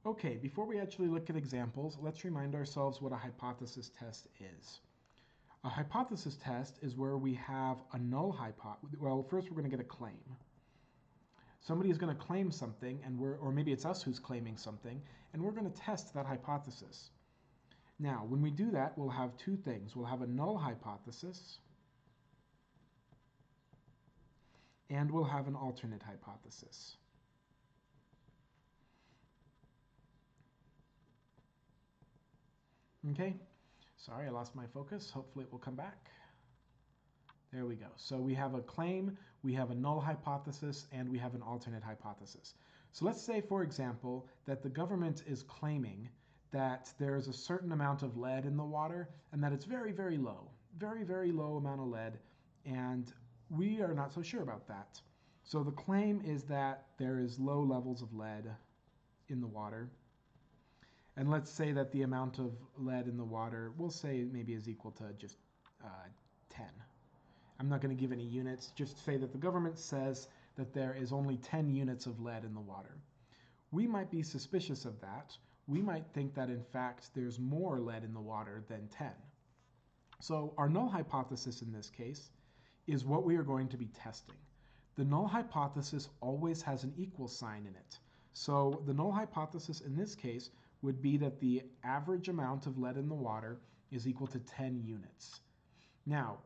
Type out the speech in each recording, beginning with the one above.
Okay, before we actually look at examples, let's remind ourselves what a hypothesis test is. A hypothesis test is where we have a null hypothesis. Well, first we're going to get a claim. Somebody is going to claim something, and or maybe it's us who's claiming something, and we're going to test that hypothesis. Now, when we do that, we'll have two things. We'll have a null hypothesis, and we'll have an alternate hypothesis. Okay, sorry, I lost my focus. Hopefully it will come back. There we go. So we have a claim, we have a null hypothesis, and we have an alternate hypothesis. So let's say, for example, that the government is claiming that there is a certain amount of lead in the water and that it's very, very low. Very, very low amount of lead, and we are not so sure about that. So the claim is that there is low levels of lead in the water. And let's say that the amount of lead in the water, we'll say maybe is equal to just 10. I'm not going to give any units, just say that the government says that there is only 10 units of lead in the water. We might be suspicious of that. We might think that in fact there's more lead in the water than 10. So our null hypothesis in this case is what we are going to be testing. The null hypothesis always has an equal sign in it. So the null hypothesis in this case would be that the average amount of lead in the water is equal to 10 units. Now,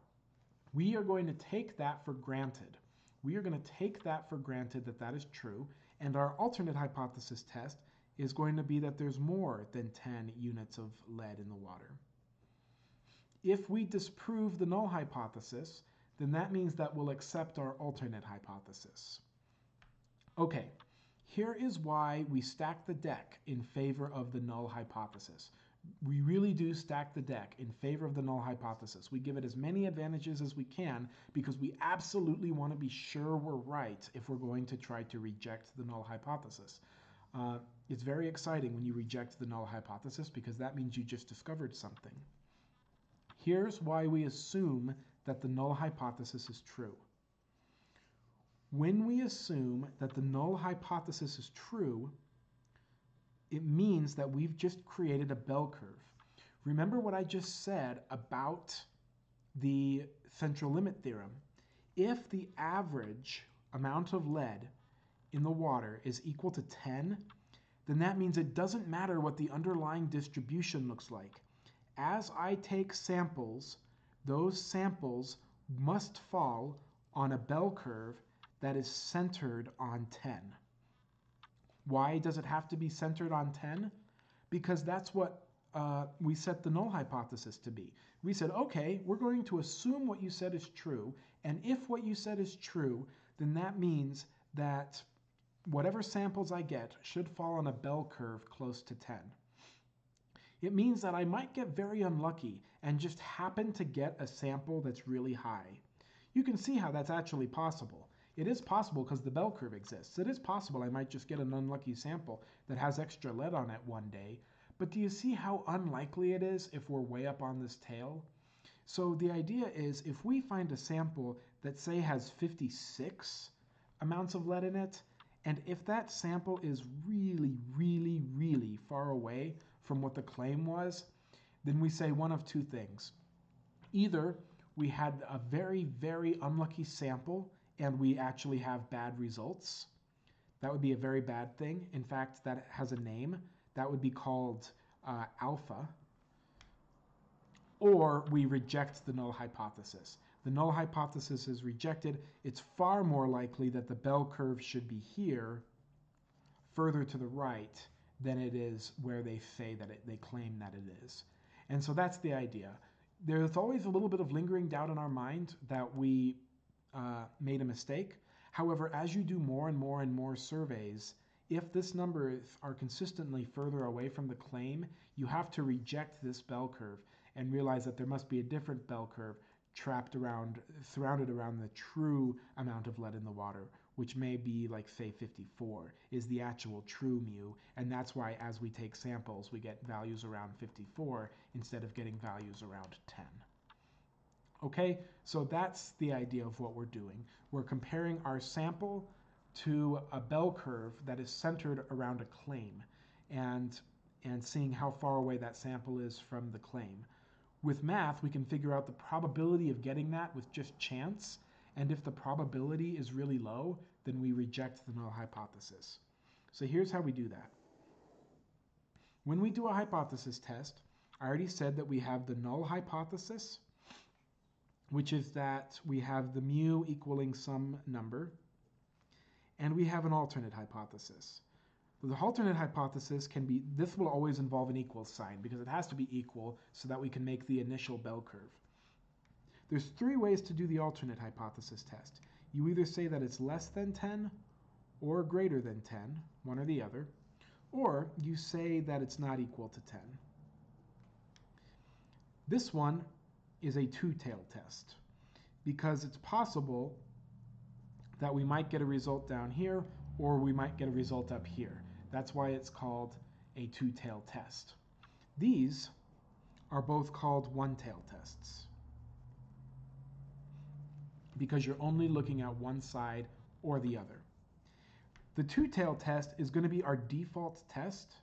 we are going to take that for granted. We are going to take that for granted that that is true, and our alternate hypothesis test is going to be that there's more than 10 units of lead in the water. If we disprove the null hypothesis, then that means that we'll accept our alternate hypothesis. Okay. Here is why we stack the deck in favor of the null hypothesis. We really do stack the deck in favor of the null hypothesis. We give it as many advantages as we can because we absolutely want to be sure we're right if we're going to try to reject the null hypothesis. It's very exciting when you reject the null hypothesis because that means you just discovered something. Here's why we assume that the null hypothesis is true. When we assume that the null hypothesis is true, it means that we've just created a bell curve. Remember what I just said about the central limit theorem. If the average amount of lead in the water is equal to 10, then that means it doesn't matter what the underlying distribution looks like. As I take samples, those samples must fall on a bell curve that is centered on 10. Why does it have to be centered on 10? Because that's what we set the null hypothesis to be. We said, okay, we're going to assume what you said is true, and if what you said is true, then that means that whatever samples I get should fall on a bell curve close to 10. It means that I might get very unlucky and just happen to get a sample that's really high. You can see how that's actually possible. It is possible because the bell curve exists. It is possible I might just get an unlucky sample that has extra lead on it one day. But do you see how unlikely it is if we're way up on this tail? So the idea is if we find a sample that say has 56 amounts of lead in it, and if that sample is really, really, really far away from what the claim was, then we say one of two things. Either we had a very, very unlucky sample and we actually have bad results. That would be a very bad thing. In fact, that has a name. That would be called alpha. Or we reject the null hypothesis. The null hypothesis is rejected. It's far more likely that the bell curve should be here, further to the right, than it is where they say that they claim that it is. And so that's the idea. There's always a little bit of lingering doubt in our mind that we made a mistake. However, as you do more and more and more surveys, if this numbers are consistently further away from the claim, you have to reject this bell curve and realize that there must be a different bell curve surrounded around the true amount of lead in the water, which may be like, say, 54 is the actual true mu, and that's why as we take samples, we get values around 54 instead of getting values around 10. Okay, so that's the idea of what we're doing. We're comparing our sample to a bell curve that is centered around a claim. and seeing how far away that sample is from the claim. With math, we can figure out the probability of getting that with just chance, and if the probability is really low, then we reject the null hypothesis. So here's how we do that. When we do a hypothesis test, I already said that we have the null hypothesis, which is that we have the mu equaling some number, and we have an alternate hypothesis. The alternate hypothesis can be, this will always involve an equal sign because it has to be equal so that we can make the initial bell curve. There's three ways to do the alternate hypothesis test. You either say that it's less than 10 or greater than 10, one or the other, or you say that it's not equal to 10. This one is a two-tailed test because it's possible that we might get a result down here or we might get a result up here. That's why it's called a two-tailed test. These are both called one-tailed tests because you're only looking at one side or the other. The two-tailed test is going to be our default test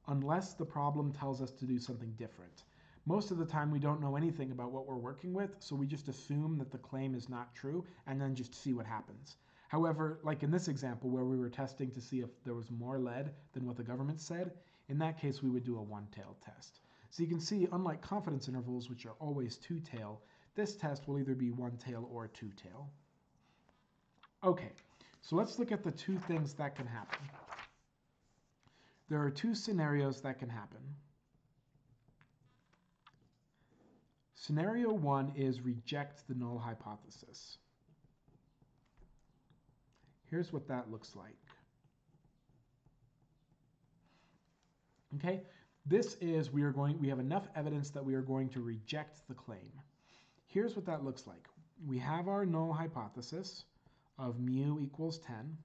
unless the problem tells us to do something different. Most of the time we don't know anything about what we're working with, so we just assume that the claim is not true and then just see what happens. However, like in this example where we were testing to see if there was more lead than what the government said, in that case we would do a one-tailed test. So you can see, unlike confidence intervals, which are always two-tail, this test will either be one-tail or two-tail. Okay, so let's look at the two things that can happen. There are two scenarios that can happen. Scenario one is reject the null hypothesis. Here's what that looks like. Okay, this is we have enough evidence that we are going to reject the claim. Here's what that looks like. We have our null hypothesis of mu equals 10,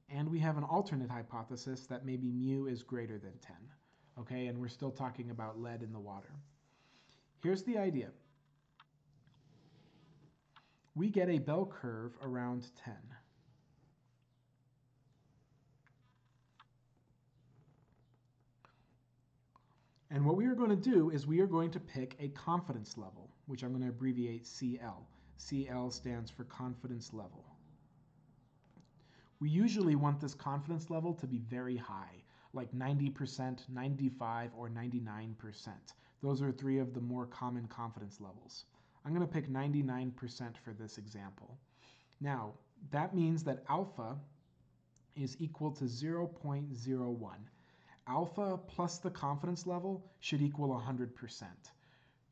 and we have an alternate hypothesis that maybe mu is greater than 10. Okay, and we're still talking about lead in the water. Here's the idea. We get a bell curve around 10. And what we are going to do is we are going to pick a confidence level, which I'm going to abbreviate CL. CL stands for confidence level. We usually want this confidence level to be very high, like 90%, 95, or 99%. Those are three of the more common confidence levels. I'm going to pick 99% for this example. Now, that means that alpha is equal to 0.01. Alpha plus the confidence level should equal 100%.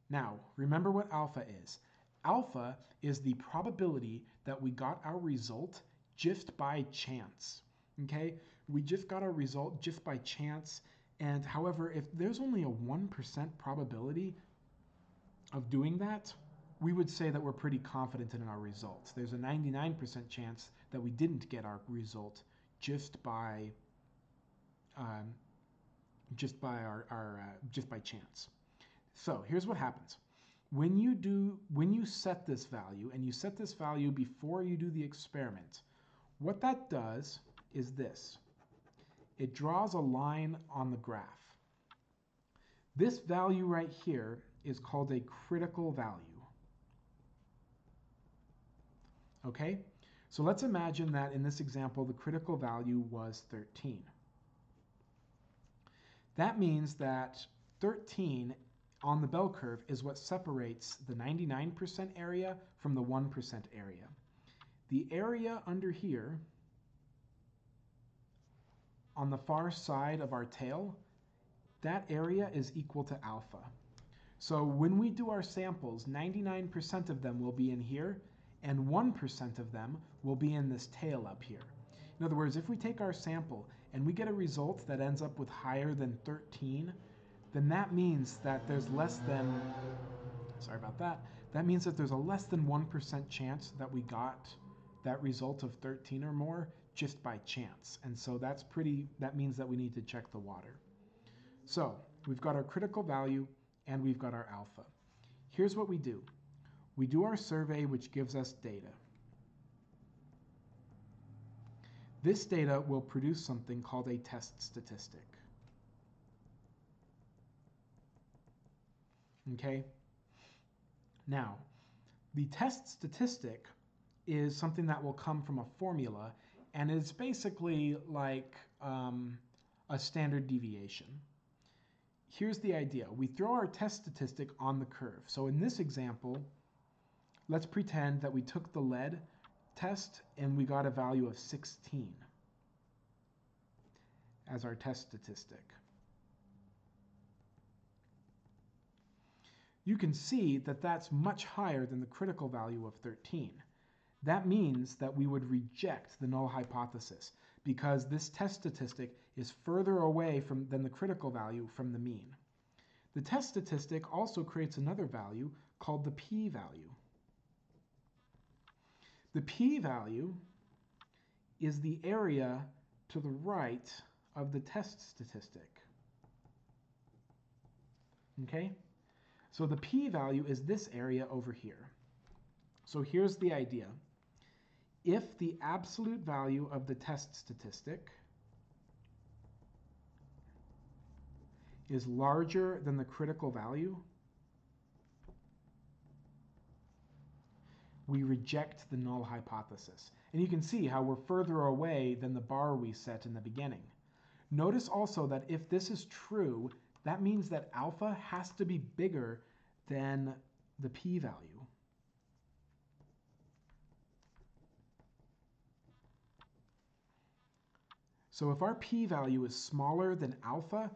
Now, remember what alpha is. Alpha is the probability that we got our result just by chance. Okay? We just got our result just by chance. And however, if there's only a 1% probability of doing that, we would say that we're pretty confident in our results. There's a 99% chance that we didn't get our result just by chance. So here's what happens. When you set this value, and you set this value before you do the experiment, what that does is this. It draws a line on the graph. This value right here is called a critical value. Okay? So let's imagine that in this example, the critical value was 13. That means that 13 on the bell curve is what separates the 99% area from the 1% area. The area under here on the far side of our tail, that area is equal to alpha. So when we do our samples, 99% of them will be in here, and 1% of them will be in this tail up here. In other words, if we take our sample and we get a result that ends up with higher than 13, then that means that there's less than, sorry about that, that means that there's a less than 1% chance that we got that result of 13 or more just by chance. And so that means that we need to check the water. So we've got our critical value and we've got our alpha. Here's what we do. We do our survey, which gives us data. this data will produce something called a test statistic. Okay? Now, the test statistic is something that will come from a formula, and it's basically like a standard deviation. Here's the idea. We throw our test statistic on the curve. So in this example, let's pretend that we took the lead test and we got a value of 16 as our test statistic. You can see that that's much higher than the critical value of 13. That means that we would reject the null hypothesis because this test statistic is further away than the critical value from the mean. The test statistic also creates another value called the p-value. The p-value is the area to the right of the test statistic. Okay? So the p-value is this area over here. So here's the idea. If the absolute value of the test statistic is larger than the critical value, we reject the null hypothesis. And you can see how we're further away than the bar we set in the beginning. Notice also that if this is true, that means that alpha has to be bigger than the p-value. So if our p-value is smaller than alpha,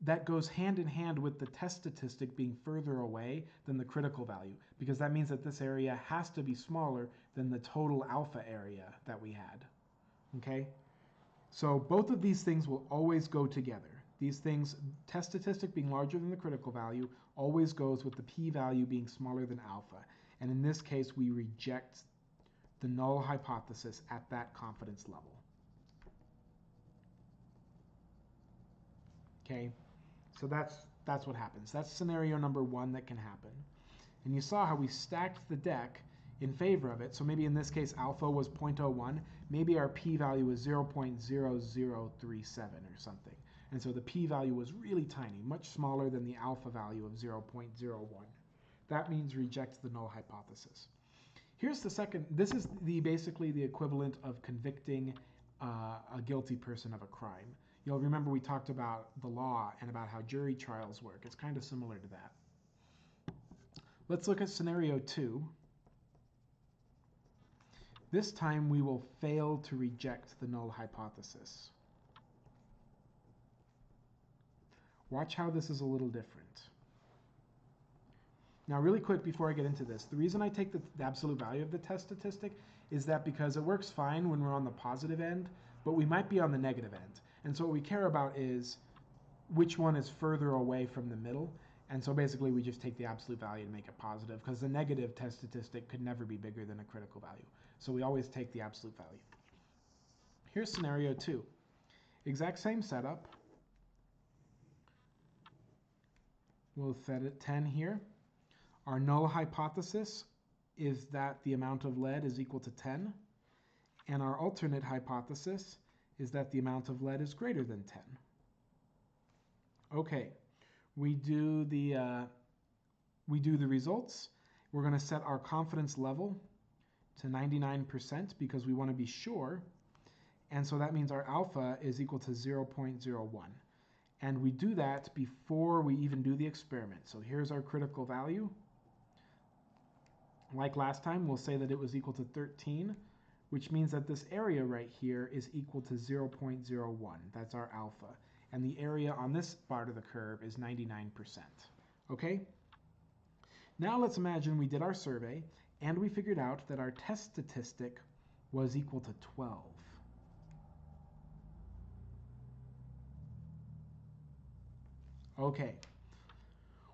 that goes hand in hand with the test statistic being further away than the critical value, because that means that this area has to be smaller than the total alpha area that we had. Okay? So both of these things will always go together. These things, test statistic being larger than the critical value, always goes with the p-value being smaller than alpha. And in this case, we reject the null hypothesis at that confidence level. Okay? So that's what happens. That's scenario number one that can happen. And you saw how we stacked the deck in favor of it. So maybe in this case alpha was 0.01. Maybe our p-value was 0.0037 or something. And so the p-value was really tiny, much smaller than the alpha value of 0.01. That means reject the null hypothesis. Here's the second. This is basically the equivalent of convicting a guilty person of a crime. You'll remember we talked about the law and about how jury trials work. It's kind of similar to that. Let's look at scenario 2. This time we will fail to reject the null hypothesis. Watch how this is a little different. Now really quick before I get into this, the reason I take the absolute value of the test statistic is that because it works fine when we're on the positive end, but we might be on the negative end. And so what we care about is which one is further away from the middle. And so basically we just take the absolute value and make it positive, because the negative test statistic could never be bigger than a critical value. So we always take the absolute value. Here's scenario 2. Exact same setup. We'll set it 10 here. Our null hypothesis is that the amount of lead is equal to 10. And our alternate hypothesis is that the amount of lead is greater than 10. Okay, we do the results. We're going to set our confidence level to 99% because we want to be sure. And so that means our alpha is equal to 0.01. And we do that before we even do the experiment. So here's our critical value. Like last time, we'll say that it was equal to 13, which means that this area right here is equal to 0.01. That's our alpha. And the area on this part of the curve is 99%. Okay? Now let's imagine we did our survey and we figured out that our test statistic was equal to 12. Okay.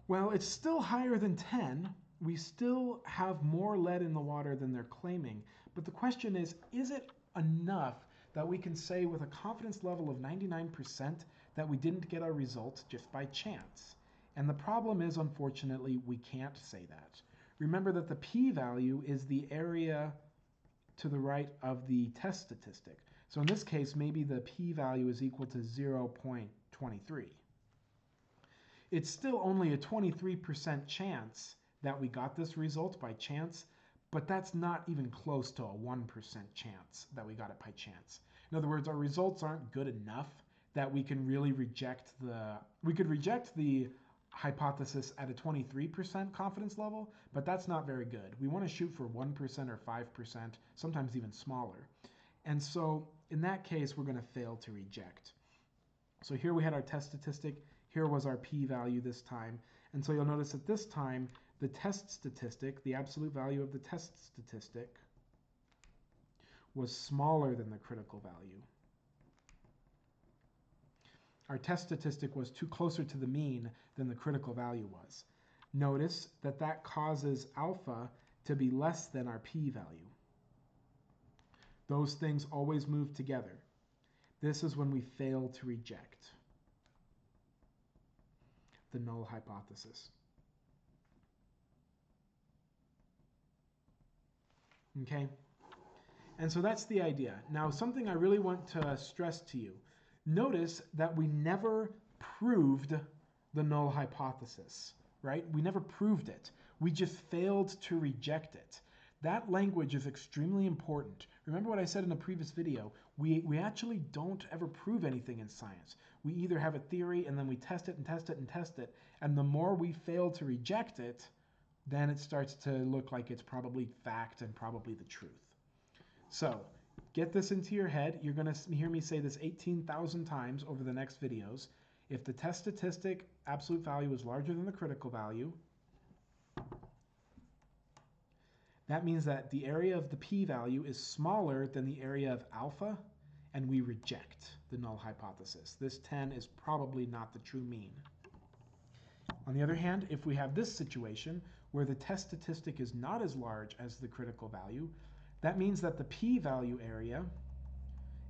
Well, it's still higher than 10. We still have more lead in the water than they're claiming. But the question is it enough that we can say with a confidence level of 99% that we didn't get our result just by chance? And the problem is, unfortunately, we can't say that. Remember that the p-value is the area to the right of the test statistic. So in this case, maybe the p-value is equal to 0.23. It's still only a 23% chance that we got this result by chance, but that's not even close to a 1% chance that we got it by chance. In other words, our results aren't good enough that we can really reject we could reject the hypothesis at a 23% confidence level, but that's not very good. We want to shoot for 1% or 5%, sometimes even smaller. And so in that case, we're going to fail to reject. So here we had our test statistic. Here was our p-value this time. And so you'll notice at this time, the test statistic, the absolute value of the test statistic, was smaller than the critical value. Our test statistic was closer to the mean than the critical value was. Notice that that causes alpha to be less than our p-value. Those things always move together. This is when we fail to reject the null hypothesis. Okay? And so that's the idea. Now, something I really want to stress to you. Notice that we never proved the null hypothesis, right? We never proved it. We just failed to reject it. That language is extremely important. Remember what I said in a previous video. We actually don't ever prove anything in science. We either have a theory and then we test it and test it and test it. And the more we fail to reject it, then it starts to look like it's probably fact and probably the truth. So get this into your head. You're going to hear me say this 18,000 times over the next videos. If the test statistic absolute value is larger than the critical value, that means that the area of the p-value is smaller than the area of alpha, and we reject the null hypothesis. This 10 is probably not the true mean. On the other hand, if we have this situation where the test statistic is not as large as the critical value, that means that the p-value area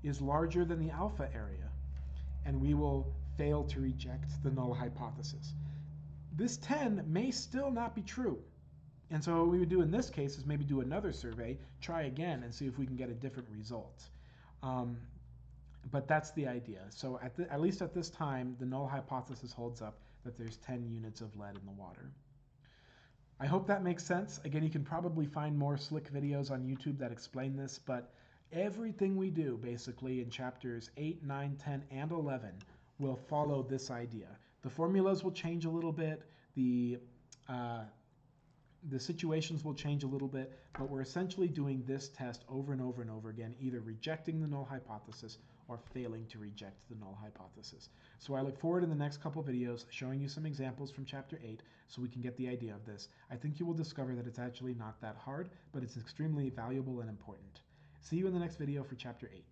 is larger than the alpha area, and we will fail to reject the null hypothesis. This 10 may still not be true. And so what we would do in this case is maybe do another survey, try again, and see if we can get a different result. But that's the idea. So at least at this time, the null hypothesis holds up that there's 10 units of lead in the water. I hope that makes sense. Again, you can probably find more slick videos on YouTube that explain this, but everything we do basically in chapters 8, 9, 10, and 11 will follow this idea. The formulas will change a little bit. The situations will change a little bit, but we're essentially doing this test over and over and over again, either rejecting the null hypothesis or failing to reject the null hypothesis. So I look forward in the next couple videos showing you some examples from chapter 8 so we can get the idea of this. I think you will discover that it's actually not that hard, but it's extremely valuable and important. See you in the next video for chapter 8.